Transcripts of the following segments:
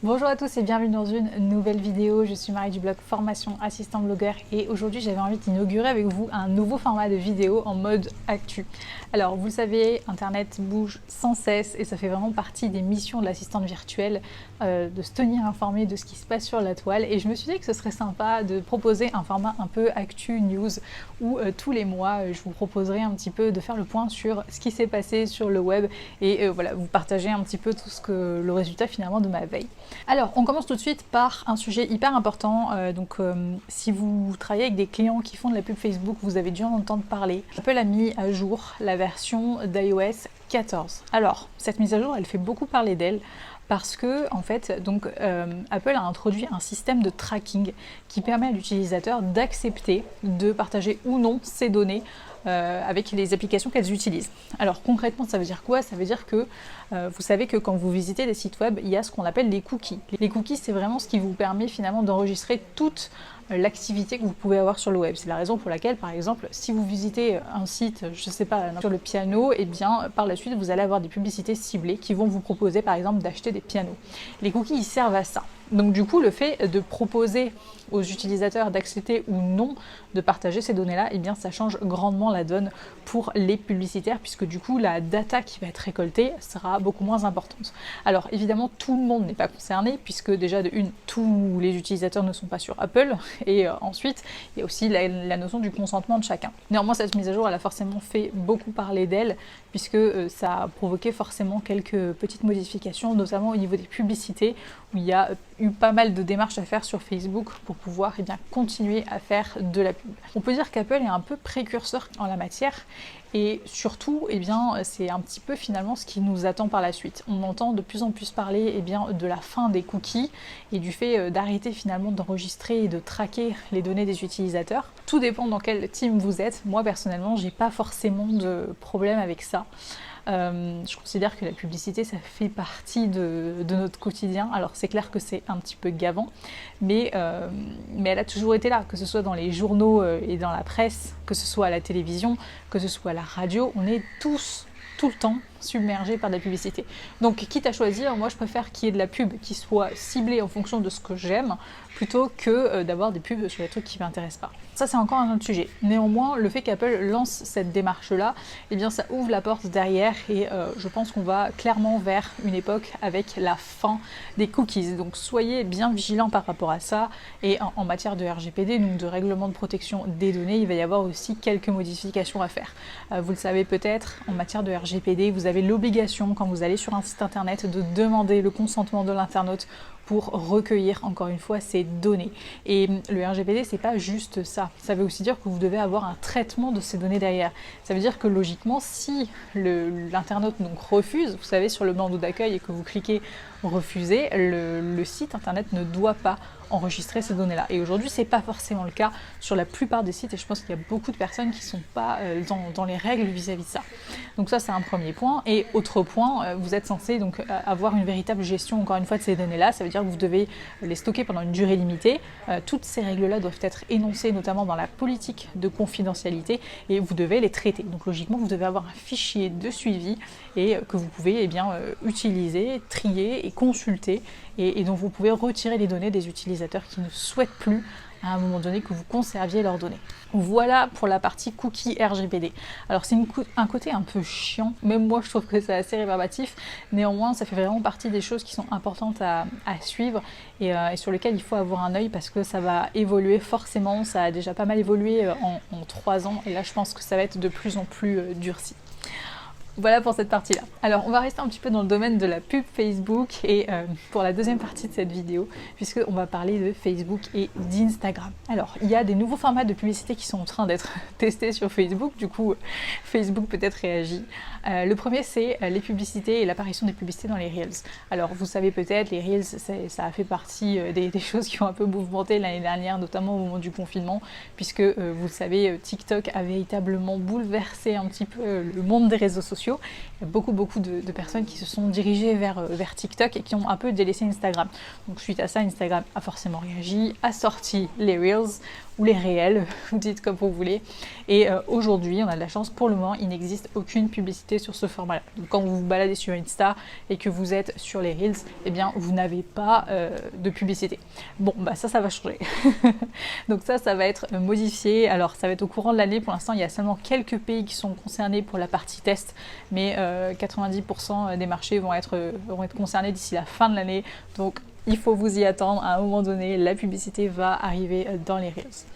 Bonjour à tous et bienvenue dans une nouvelle vidéo. Je suis Marie du blog Formation Assistant Blogueur et aujourd'hui j'avais envie d'inaugurer avec vous un nouveau format de vidéo en mode actu. Alors vous le savez, Internet bouge sans cesse et ça fait vraiment partie des missions de l'assistante virtuelle de se tenir informé de ce qui se passe sur la toile, et je me suis dit que ce serait sympa de proposer un format un peu actu news où tous les mois je vous proposerai un petit peu de faire le point sur ce qui s'est passé sur le web et voilà, vous partager un petit peu tout ce que le résultat finalement de ma veille. Alors, on commence tout de suite par un sujet hyper important. Si vous travaillez avec des clients qui font de la pub Facebook, vous avez dû en entendre parler. Apple a mis à jour la version d'iOS 14. Alors, cette mise à jour, elle fait beaucoup parler d'elle parce que, en fait, Apple a introduit un système de tracking qui permet à l'utilisateur d'accepter de partager ou non ses données avec les applications qu'elles utilisent. Alors concrètement, ça veut dire quoi? Ça veut dire que vous savez que quand vous visitez des sites web, il y a ce qu'on appelle les cookies. Les cookies, c'est vraiment ce qui vous permet finalement d'enregistrer toute l'activité que vous pouvez avoir sur le web. C'est la raison pour laquelle, par exemple, si vous visitez un site, je ne sais pas, sur le piano, et bien par la suite, vous allez avoir des publicités ciblées qui vont vous proposer, par exemple, d'acheter des pianos. Les cookies, ils servent à ça. Donc du coup, le fait de proposer aux utilisateurs d'accepter ou non de partager ces données-là, eh bien ça change grandement la donne pour les publicitaires, puisque du coup la data qui va être récoltée sera beaucoup moins importante. Alors évidemment, tout le monde n'est pas concerné, puisque déjà de une, tous les utilisateurs ne sont pas sur Apple, et ensuite il y a aussi la notion du consentement de chacun. Néanmoins, cette mise à jour, elle a forcément fait beaucoup parler d'elle, puisque ça a provoqué forcément quelques petites modifications, notamment au niveau des publicités, où il y a eu pas mal de démarches à faire sur Facebook pour pouvoir continuer à faire de la pub. On peut dire qu'Apple est un peu précurseur en la matière, et surtout, c'est un petit peu finalement ce qui nous attend par la suite. On entend de plus en plus parler de la fin des cookies et du fait d'arrêter finalement d'enregistrer et de traquer les données des utilisateurs. Tout dépend dans quel team vous êtes. Moi personnellement, j'ai pas forcément de problème avec ça. Je considère que la publicité, ça fait partie de notre quotidien. Alors c'est clair que c'est un petit peu gavant, mais elle a toujours été là, que ce soit dans les journaux et dans la presse, que ce soit à la télévision, que ce soit à la radio. On est tous, tout le temps, submergés par de la publicité. Donc quitte à choisir, moi je préfère qu'il y ait de la pub qui soit ciblée en fonction de ce que j'aime, plutôt que d'avoir des pubs sur les trucs qui ne m'intéressent pas. Ça, c'est encore un autre sujet. Néanmoins, le fait qu'Apple lance cette démarche-là, eh bien ça ouvre la porte derrière, et je pense qu'on va clairement vers une époque avec la fin des cookies. Donc soyez bien vigilants par rapport à ça, et en matière de RGPD, donc de règlement de protection des données, il va y avoir aussi quelques modifications à faire. Vous le savez peut-être, en matière de RGPD, vous avez l'obligation, quand vous allez sur un site internet, de demander le consentement de l'internaute pour recueillir encore une fois ces données. Et le RGPD, c'est pas juste ça. Ça veut aussi dire que vous devez avoir un traitement de ces données derrière. Ça veut dire que logiquement, si l'internaute donc refuse, vous savez, sur le bandeau d'accueil, et que vous cliquez refuser, le site internet ne doit pas enregistrer ces données-là. Et aujourd'hui, c'est pas forcément le cas sur la plupart des sites, et je pense qu'il y a beaucoup de personnes qui sont pas dans les règles vis-à-vis de ça. Donc ça, c'est un premier point. Et autre point, vous êtes censé donc avoir une véritable gestion, encore une fois, de ces données-là. Ça veut dire que vous devez les stocker pendant une durée limitée. Toutes ces règles-là doivent être énoncées, notamment dans la politique de confidentialité, et vous devez les traiter. Donc logiquement, vous devez avoir un fichier de suivi et que vous pouvez utiliser, trier et consulter, et dont vous pouvez retirer les données des utilisateurs qui ne souhaitent plus à un moment donné que vous conserviez leurs données. Voilà pour la partie cookie RGPD. Alors c'est un côté un peu chiant, même moi je trouve que c'est assez rébarbatif, néanmoins ça fait vraiment partie des choses qui sont importantes à suivre, et sur lesquelles il faut avoir un œil, parce que ça va évoluer forcément. Ça a déjà pas mal évolué en 3 ans, et là je pense que ça va être de plus en plus durci. Voilà pour cette partie-là. Alors, on va rester un petit peu dans le domaine de la pub Facebook, et pour la deuxième partie de cette vidéo, puisqu'on va parler de Facebook et d'Instagram. Alors, il y a des nouveaux formats de publicité qui sont en train d'être testés sur Facebook. Du coup, Facebook peut-être réagit. Le premier, c'est les publicités et l'apparition des publicités dans les Reels. Alors, vous savez peut-être, les Reels, ça a fait partie des choses qui ont un peu mouvementé l'année dernière, notamment au moment du confinement, puisque, vous le savez, TikTok a véritablement bouleversé un petit peu le monde des réseaux sociaux. sociaux. Il y a beaucoup de personnes qui se sont dirigées vers TikTok et qui ont un peu délaissé Instagram. Donc suite à ça, Instagram a forcément réagi, a sorti les Reels ou les réels, vous dites comme vous voulez. Et aujourd'hui, on a de la chance, pour le moment, il n'existe aucune publicité sur ce format-là. Donc quand vous vous baladez sur Insta et que vous êtes sur les Reels, eh bien vous n'avez pas de publicité. Bon, bah ça va changer. Donc ça va être modifié. Alors ça va être au courant de l'année. Pour l'instant, il y a seulement quelques pays qui sont concernés pour la partie test, mais 90% des marchés vont être concernés d'ici la fin de l'année. Donc il faut vous y attendre, à un moment donné, la publicité va arriver dans les Reels.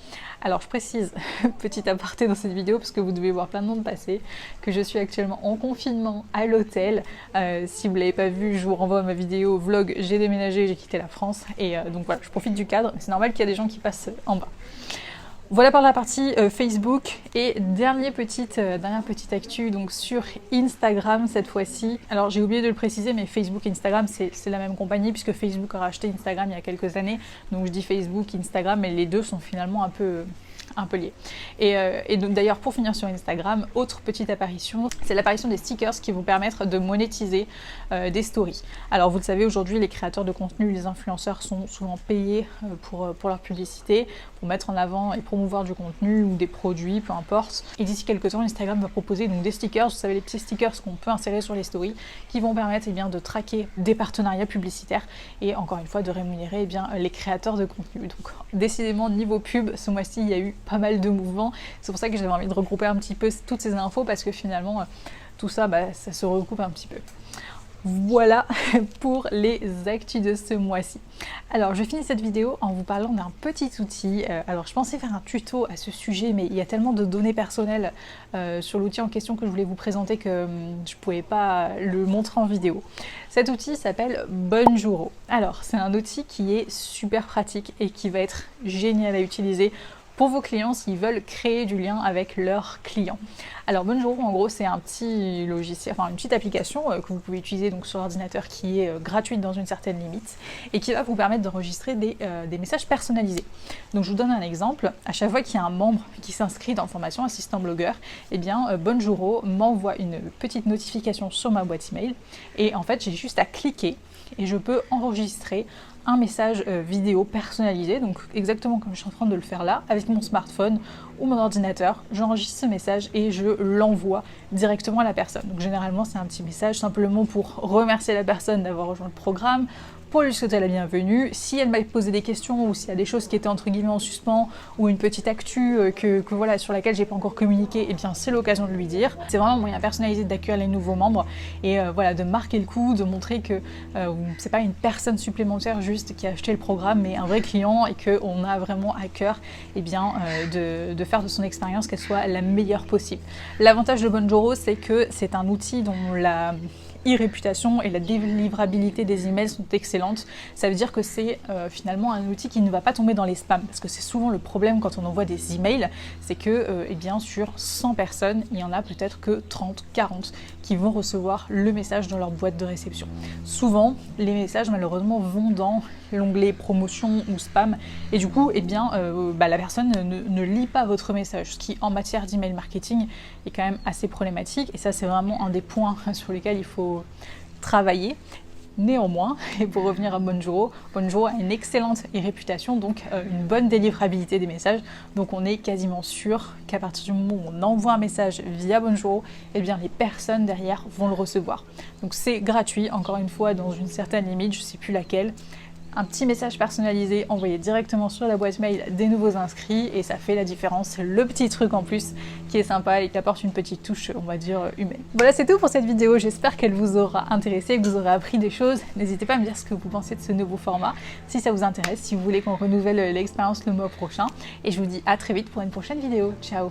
Alors je précise, petit aparté dans cette vidéo, parce que vous devez voir plein de monde passer, que je suis actuellement en confinement à l'hôtel. Si vous ne l'avez pas vu, je vous renvoie à ma vidéo vlog, j'ai déménagé, j'ai quitté la France, et donc voilà, je profite du cadre, mais c'est normal qu'il y a des gens qui passent en bas. Voilà pour la partie Facebook, et dernière petite actu donc sur Instagram cette fois-ci. Alors j'ai oublié de le préciser, mais Facebook et Instagram c'est la même compagnie, puisque Facebook a racheté Instagram il y a quelques années. Donc je dis Facebook, Instagram, mais les deux sont finalement un peu liés. Et donc d'ailleurs, pour finir sur Instagram, autre petite apparition, c'est l'apparition des stickers qui vont permettre de monétiser des stories. Alors vous le savez, aujourd'hui les créateurs de contenu, les influenceurs sont souvent payés pour leur publicité, pour mettre en avant et promouvoir du contenu ou des produits, peu importe. Et d'ici quelques temps, Instagram va proposer donc des stickers, vous savez, les petits stickers qu'on peut insérer sur les stories, qui vont permettre de traquer des partenariats publicitaires et encore une fois de rémunérer les créateurs de contenu. Donc décidément, niveau pub, ce mois-ci il y a eu pas mal de mouvements. C'est pour ça que j'avais envie de regrouper un petit peu toutes ces infos, parce que finalement tout ça, ça se recoupe un petit peu. Voilà pour les actus de ce mois-ci. Alors je finis cette vidéo en vous parlant d'un petit outil. Alors je pensais faire un tuto à ce sujet, mais il y a tellement de données personnelles sur l'outil en question que je voulais vous présenter que je ne pouvais pas le montrer en vidéo. Cet outil s'appelle Bonjoro. Alors c'est un outil qui est super pratique et qui va être génial à utiliser pour vos clients s'ils veulent créer du lien avec leurs clients. Alors Bonjoro, en gros, c'est un petit logiciel, enfin une petite application que vous pouvez utiliser donc sur l'ordinateur, qui est gratuite dans une certaine limite et qui va vous permettre d'enregistrer des messages personnalisés. Donc je vous donne un exemple. À chaque fois qu'il y a un membre qui s'inscrit dans Formation Assistant Blogueur, eh bien Bonjoro m'envoie une petite notification sur ma boîte email, et en fait j'ai juste à cliquer et je peux enregistrer un message vidéo personnalisé, donc exactement comme je suis en train de le faire là, avec mon smartphone ou mon ordinateur. J'enregistre ce message et je l'envoie directement à la personne. Donc généralement c'est un petit message simplement pour remercier la personne d'avoir rejoint le programme, pour lui souhaiter la bienvenue. Si elle m'a posé des questions ou s'il y a des choses qui étaient entre guillemets en suspens ou une petite actu voilà, sur laquelle j'ai pas encore communiqué, eh bien c'est l'occasion de lui dire. C'est vraiment un moyen personnalisé d'accueillir les nouveaux membres et voilà, de marquer le coup, de montrer que c'est pas une personne supplémentaire juste qui a acheté le programme, mais un vrai client, et qu'on a vraiment à cœur de faire de son expérience qu'elle soit la meilleure possible. L'avantage de Bonjoro, c'est que c'est un outil dont la e-réputation et la délivrabilité des emails sont excellentes. Ça veut dire que c'est finalement un outil qui ne va pas tomber dans les spams, parce que c'est souvent le problème quand on envoie des emails, c'est que sur 100 personnes, il y en a peut-être que 30, 40 qui vont recevoir le message dans leur boîte de réception. Souvent, les messages malheureusement vont dans l'onglet promotion ou spam, et du coup la personne ne lit pas votre message, ce qui en matière d'email marketing est quand même assez problématique, et ça c'est vraiment un des points sur lesquels il faut travailler. Néanmoins, et pour revenir à Bonjoro, Bonjoro a une excellente réputation, donc une bonne délivrabilité des messages. Donc on est quasiment sûr qu'à partir du moment où on envoie un message via Bonjoro, eh bien les personnes derrière vont le recevoir. Donc c'est gratuit, encore une fois, dans une certaine limite, je ne sais plus laquelle. Un petit message personnalisé envoyé directement sur la boîte mail des nouveaux inscrits, et ça fait la différence. C'est le petit truc en plus qui est sympa et qui apporte une petite touche, on va dire, humaine. Voilà, c'est tout pour cette vidéo. J'espère qu'elle vous aura intéressé, que vous aurez appris des choses. N'hésitez pas à me dire ce que vous pensez de ce nouveau format, si ça vous intéresse, si vous voulez qu'on renouvelle l'expérience le mois prochain. Et je vous dis à très vite pour une prochaine vidéo. Ciao!